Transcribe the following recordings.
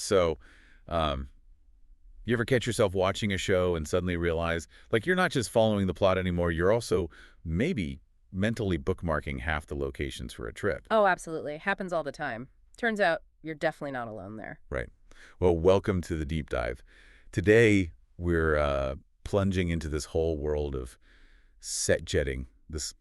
So, um, you ever catch yourself watching a show and suddenly realize, like, you're not just following the plot anymore, you're also maybe mentally bookmarking half the locations for a trip. Oh, absolutely. Happens all the time. Turns out you're definitely not alone there. Right. Well, welcome to the deep dive. Today, we're plunging into this whole world of set jetting, this,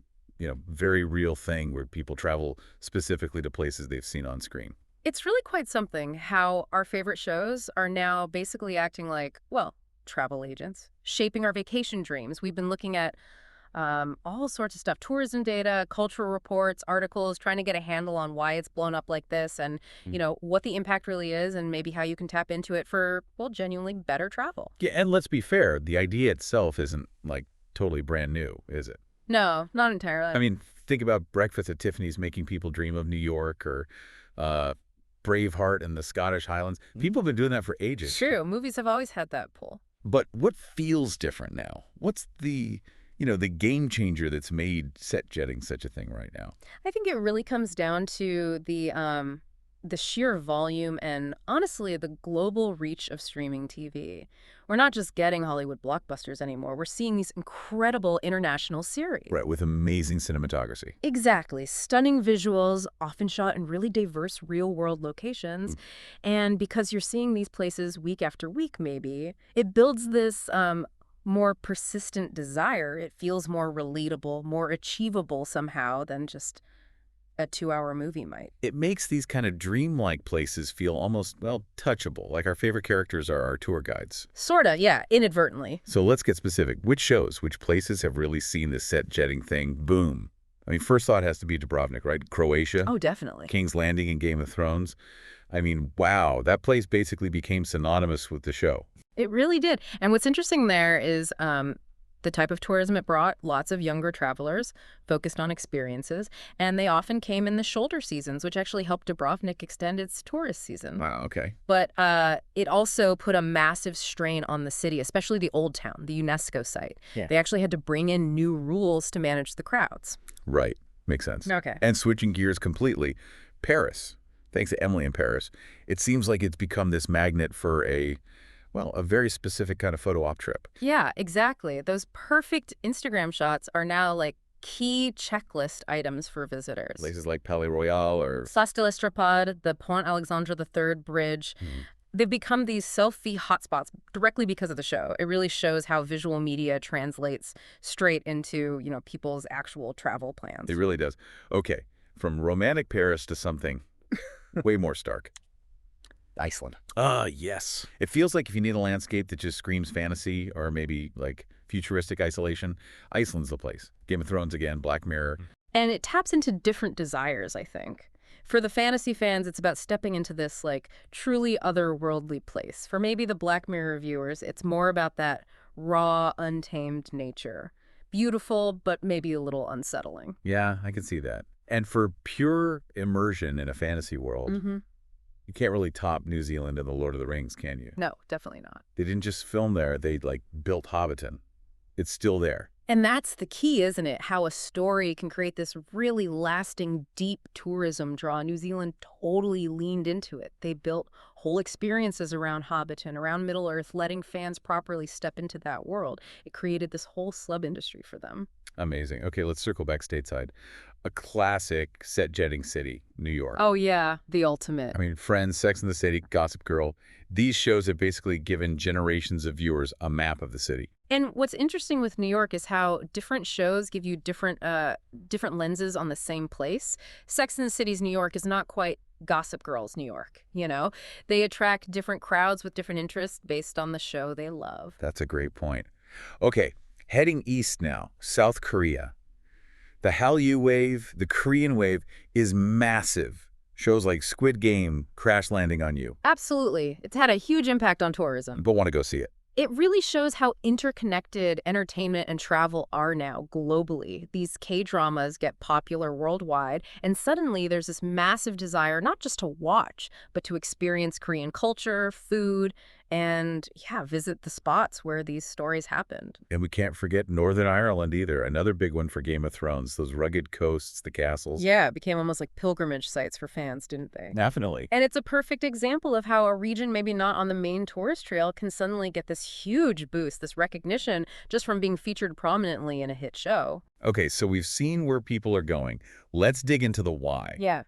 very real thing where people travel specifically to places they've seen on screen. It's really quite something how our favorite shows are now basically acting like, well, travel agents, shaping our vacation dreams. We've been looking at all sorts of stuff, tourism data, cultural reports, articles, trying to get a handle on why it's blown up like this and, Mm. what the impact really is and maybe how you can tap into it for, well, genuinely better travel. Yeah, and let's be fair, the idea itself isn't, like, totally brand new, is it? No, not I entirely. mean, think about Breakfast at Tiffany's making people dream of New York or uh, Braveheart and the Scottish Highlands. People have been doing that for ages. True, movies have always had that pull. But what feels different now? What's the game changer that's made set jetting such a thing right now? I think it really comes down to the sheer volume and honestly the global reach of streaming TV. We're not just getting Hollywood blockbusters anymore. We're seeing these incredible international series. Right, with amazing cinematography. Exactly. Stunning visuals, often shot in really diverse real-world locations. Mm. And because you're seeing these places week after week, maybe, it builds this more persistent desire. It feels more relatable, more achievable somehow than just a 2-hour movie might. It makes these kind of dreamlike places feel almost, well, touchable, like our favorite characters are our tour guides. Sorta, yeah, inadvertently. So let's get specific. Which shows, which places have really seen this set jetting thing boom? I mean, first thought has to be Dubrovnik, right? Croatia, Oh, definitely. King's Landing in Game of Thrones. I mean, wow, that place basically became synonymous with the show. It really did. And what's interesting there is the type of tourism it brought, lots of younger travelers focused on experiences, and they often came in the shoulder seasons, which actually helped Dubrovnik extend its tourist season. Wow, okay. But it also put a massive strain on the city, especially the Old Town, the UNESCO site. Yeah. They actually had to bring in new rules to manage the crowds. Right. Makes sense. Okay. And switching gears completely, Paris. Thanks to Emily in Paris, it seems like it's become this magnet for a very specific kind of photo op trip. Yeah, exactly. Those perfect Instagram shots are now like key checklist items for visitors. Places like Palais Royal or... Place de l'Estrapade, the Pont Alexandre III Bridge, Hmm. they've become these selfie hotspots directly because of the show. It really shows how visual media translates straight into, people's actual travel plans. It really does. Okay, from romantic Paris to something way more stark. Iceland. Yes. It feels like if you need a landscape that just screams fantasy or maybe like futuristic isolation, Iceland's the place. Game of Thrones again, Black Mirror. And it taps into different desires, I think. For the fantasy fans, it's about stepping into this, like, truly otherworldly place. For maybe the Black Mirror viewers, it's more about that raw, untamed nature. Beautiful, but maybe a little unsettling. Yeah, I can see that. And for pure immersion in a fantasy world, Mm-hmm. you can't really top New Zealand and the Lord of the Rings, can you? No, definitely not. They didn't just film there, they built Hobbiton. It's still there. And that's the key, isn't it? How a story can create this really lasting, deep tourism draw. New Zealand totally leaned into it. They built whole experiences around Hobbiton, around Middle-earth, letting fans properly step into that world. It created this whole sub-industry for them. Amazing. Okay, let's circle back stateside. A classic set jetting city, New York. Oh, yeah, the ultimate. I mean, Friends, Sex and the City, Gossip Girl. These shows have basically given generations of viewers a map of the city. And what's interesting with New York is how different shows give you different lenses on the same place. Sex and the City's New York is not quite Gossip Girl's New York, They attract different crowds with different interests based on the show they love. That's a great point. Okay, heading east now, South Korea. The Hallyu wave, the Korean wave, is massive. Shows like Squid Game, Crash Landing on You. Absolutely. It's had a huge impact on tourism. But want to go see it. It really shows how interconnected entertainment and travel are now globally. These K-dramas get popular worldwide, and suddenly there's this massive desire not just to watch, but to experience Korean culture, food, and, yeah, visit the spots where these stories happened. And we can't forget Northern Ireland either, another big one for Game of Thrones, those rugged coasts, the castles. Yeah, it became almost like pilgrimage sites for fans, didn't they? Definitely. And it's a perfect example of how a region maybe not on the main tourist trail can suddenly get this huge boost, this recognition, just from being featured prominently in a hit show. Okay, so we've seen where people are going. Let's dig into the why. Yeah.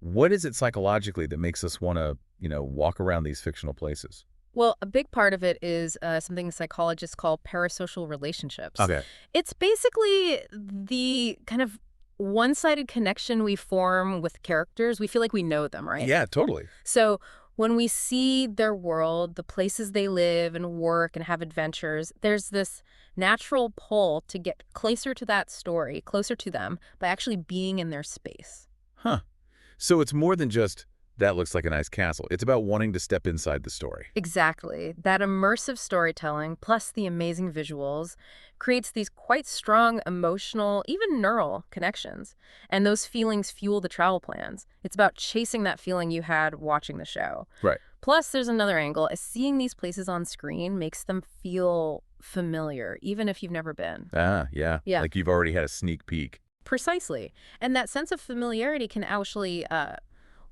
What is it psychologically that makes us want to, walk around these fictional places? Well, a big part of it is something psychologists call parasocial relationships. Okay. It's basically the kind of one-sided connection we form with characters. We feel like we know them, right? Yeah, totally. So when we see their world, the places they live and work and have adventures, there's this natural pull to get closer to that story, closer to them, by actually being in their space. Huh. So it's more than just, that looks like a nice castle. It's about wanting to step inside the story. Exactly. That immersive storytelling, plus the amazing visuals, creates these quite strong emotional, even neural connections. And those feelings fuel the travel plans. It's about chasing that feeling you had watching the show. Right. Plus, there's another angle. Seeing these places on screen makes them feel familiar, even if you've never been. Ah, yeah. Yeah. Like you've already had a sneak peek. Precisely. And that sense of familiarity can actually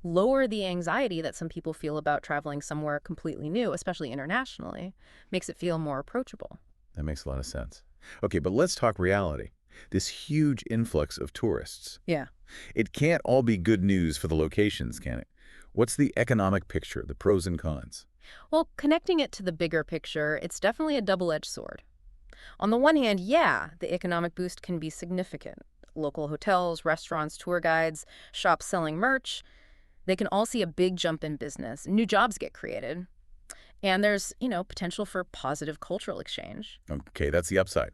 lower the anxiety that some people feel about traveling somewhere completely new, especially internationally. Makes it feel more approachable. That makes a lot of sense. Okay, but let's talk reality. This huge influx of tourists. Yeah. It can't all be good news for the locations, can it? What's the economic picture, the pros and cons? Well, connecting it to the bigger picture, it's definitely a double-edged sword. On the one hand, yeah, the economic boost can be significant. Local hotels, restaurants, tour guides, shops selling merch, they can all see a big jump in business. New jobs get created. And there's, potential for positive cultural exchange. Okay, that's the upside.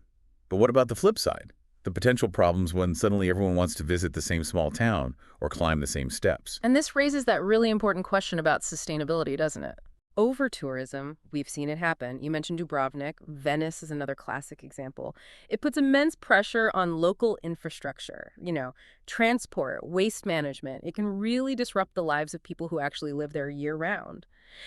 But what about the flip side? The potential problems when suddenly everyone wants to visit the same small town or climb the same steps. And this raises that really important question about sustainability, doesn't it? Over-tourism, we've seen it happen. You mentioned Dubrovnik. Venice is another classic example. It puts immense pressure on local infrastructure, transport, waste management. It can really disrupt the lives of people who actually live there year-round.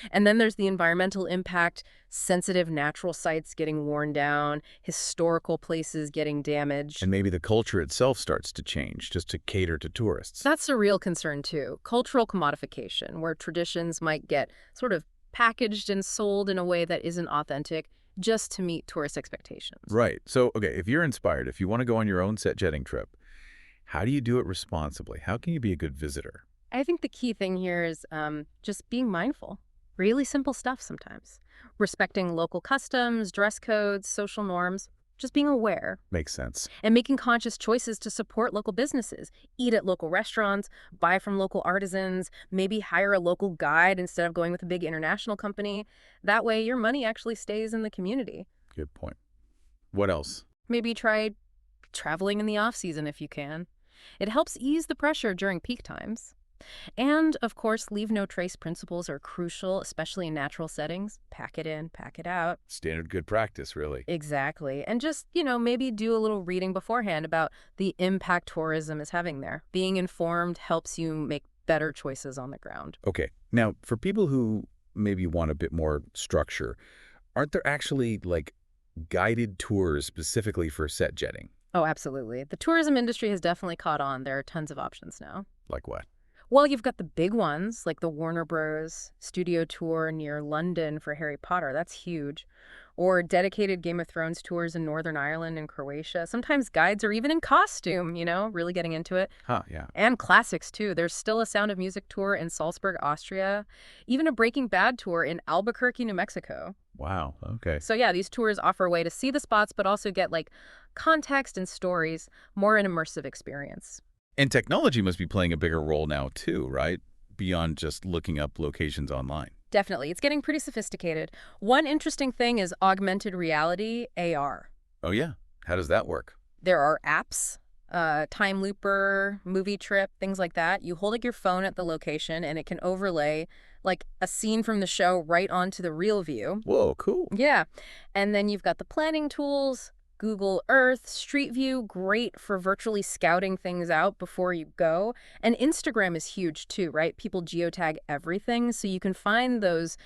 And then there's the environmental impact, sensitive natural sites getting worn down, historical places getting damaged. And maybe the culture itself starts to change just to cater to tourists. That's a real concern, too. Cultural commodification, where traditions might get sort of packaged and sold in a way that isn't authentic just to meet tourist expectations. Right. So, okay, if you're inspired, if you want to go on your own set jetting trip, how do you do it responsibly? How can you be a good visitor? I think the key thing here is just being mindful. Really simple stuff sometimes. Respecting local customs, dress codes, social norms. Just being aware Makes sense. and making conscious choices to support local businesses. Eat at local restaurants, buy from local artisans, maybe hire a local guide instead of going with a big international company. That way your money actually stays in the community. Good point. What else? Maybe try traveling in the off-season if you can. It helps ease the pressure during peak times. And, of course, leave no trace principles are crucial, especially in natural settings. Pack it in, pack it out. Standard good practice, really. Exactly. And just, maybe do a little reading beforehand about the impact tourism is having there. Being informed helps you make better choices on the ground. Okay. Now, for people who maybe want a bit more structure, aren't there actually, guided tours specifically for set jetting? Oh, absolutely. The tourism industry has definitely caught on. There are tons of options now. Like what? Well, you've got the big ones, like the Warner Bros. Studio tour near London for Harry Potter. That's huge. Or dedicated Game of Thrones tours in Northern Ireland and Croatia. Sometimes guides are even in costume, really getting into it. Huh, yeah. And classics, too. There's still a Sound of Music tour in Salzburg, Austria. Even a Breaking Bad tour in Albuquerque, New Mexico. Wow, okay. So yeah, these tours offer a way to see the spots, but also get, context and stories, more an immersive experience. And technology must be playing a bigger role now, too, right? Beyond just looking up locations online. Definitely. It's getting pretty sophisticated. One interesting thing is augmented reality, AR. Oh, yeah. How does that work? There are apps, Time Looper, Movie Trip, things like that. You hold your phone at the location and it can overlay a scene from the show right onto the real view. Whoa, cool. Yeah. And then you've got the planning tools, Google Earth, Street View, great for virtually scouting things out before you go. And Instagram is huge too, right? People geotag everything, so you can find those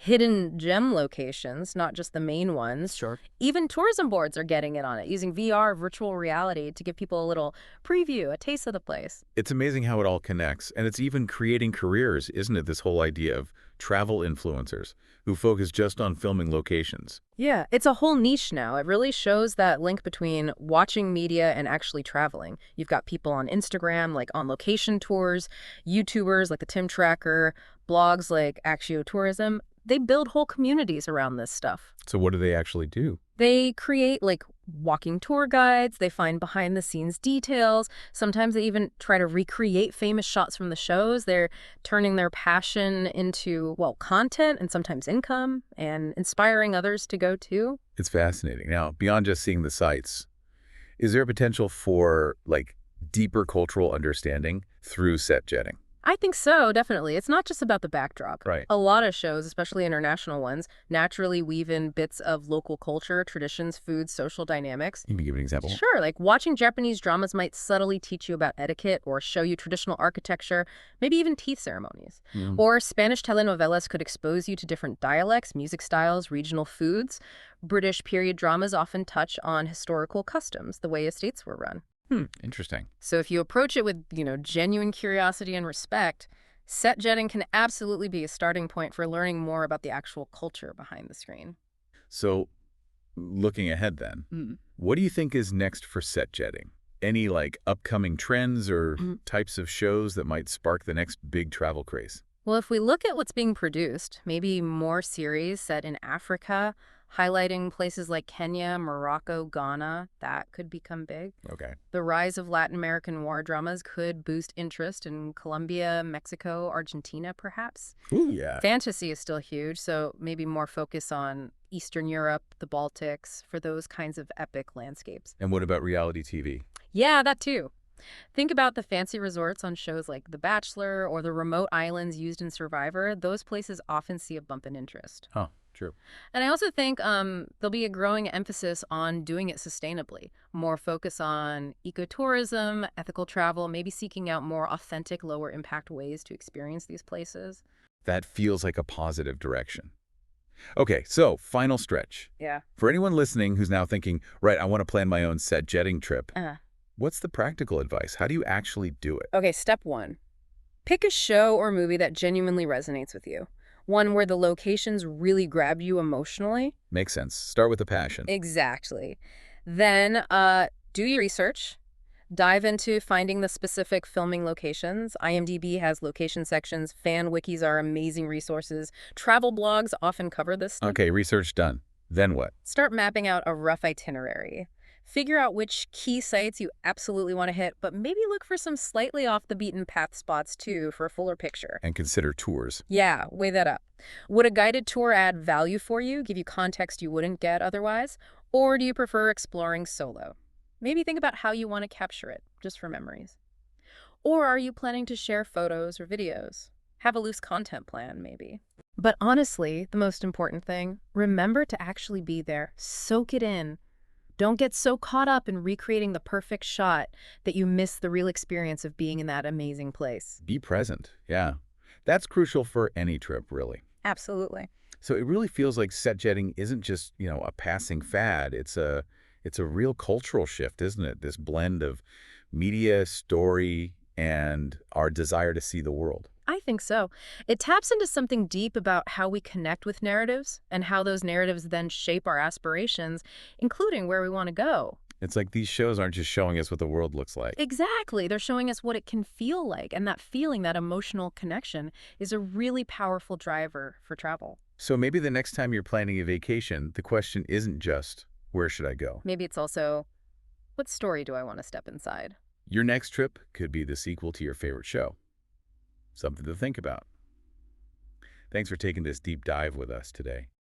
hidden gem locations, not just the main ones. Sure. Even tourism boards are getting in on it, using VR, virtual reality, to give people a little preview, a taste of the place. It's amazing how it all connects, and it's even creating careers, isn't it, this whole idea of travel influencers who focus just on filming locations. Yeah, it's a whole niche now. It really shows that link between watching media and actually traveling. You've got people on Instagram, like on location tours, YouTubers like the Tim Tracker, blogs like Axio Tourism. They build whole communities around this stuff. So what do they actually do? They create like walking tour guides, they find behind the scenes details. Sometimes they even try to recreate famous shots from the shows. They're turning their passion into, well, content and sometimes income and inspiring others to go too. It's fascinating. Now, beyond just seeing the sights, is there a potential for, like, deeper cultural understanding through set jetting? I think so, definitely. It's not just about the backdrop. Right. A lot of shows, especially international ones, naturally weave in bits of local culture, traditions, food, social dynamics. You can give an example. Sure, like watching Japanese dramas might subtly teach you about etiquette or show you traditional architecture, maybe even tea ceremonies. Mm. Or Spanish telenovelas could expose you to different dialects, music styles, regional foods. British period dramas often touch on historical customs, the way estates were run. Interesting. So if you approach it with, genuine curiosity and respect, set jetting can absolutely be a starting point for learning more about the actual culture behind the screen. So, looking ahead then, Mm. what do you think is next for set jetting? Any, like, upcoming trends or types of shows that might spark the next big travel craze? Well, if we look at what's being produced, maybe more series set in Africa, highlighting places like Kenya, Morocco, Ghana, that could become big. Okay. The rise of Latin American war dramas could boost interest in Colombia, Mexico, Argentina, perhaps. Ooh, yeah. Fantasy is still huge, so maybe more focus on Eastern Europe, the Baltics, for those kinds of epic landscapes. And what about reality TV? Yeah, that too. Think about the fancy resorts on shows like The Bachelor or the remote islands used in Survivor. Those places often see a bump in interest. Huh, true. And I also think there'll be a growing emphasis on doing it sustainably, more focus on ecotourism, ethical travel, maybe seeking out more authentic, lower impact ways to experience these places. That feels like a positive direction. Okay, so final stretch. Yeah. For anyone listening who's now thinking, right, I want to plan my own set jetting trip, what's the practical advice? How do you actually do it? Okay, step one. Pick a show or movie that genuinely resonates with you. One where the locations really grab you emotionally. Makes sense. Start with the passion. Exactly. Then do your research. Dive into finding the specific filming locations. IMDb has location sections. Fan wikis are amazing resources. Travel blogs often cover this stuff. Okay, research done. Then what? Start mapping out a rough itinerary. Figure out which key sites you absolutely want to hit, but maybe look for some slightly off the beaten path spots too for a fuller picture. And consider tours. Yeah, weigh that up. Would a guided tour add value for you, give you context you wouldn't get otherwise? Or do you prefer exploring solo? Maybe think about how you want to capture it, just for memories. Or are you planning to share photos or videos? Have a loose content plan, maybe. But honestly, the most important thing, remember to actually be there. Soak it in. Don't get so caught up in recreating the perfect shot that you miss the real experience of being in that amazing place. Be present. Yeah. That's crucial for any trip, really. Absolutely. So it really feels like set jetting isn't just, a passing fad. It's a real cultural shift, isn't it? This blend of media, story, and our desire to see the world. I think so. It taps into something deep about how we connect with narratives and how those narratives then shape our aspirations, including where we want to go. It's like these shows aren't just showing us what the world looks like. Exactly. They're showing us what it can feel like, and that feeling, that emotional connection, is a really powerful driver for travel. So maybe the next time you're planning a vacation, the question isn't just, where should I go? Maybe it's also, what story do I want to step inside? Your next trip could be the sequel to your favorite show. Something to think about. Thanks for taking this deep dive with us today.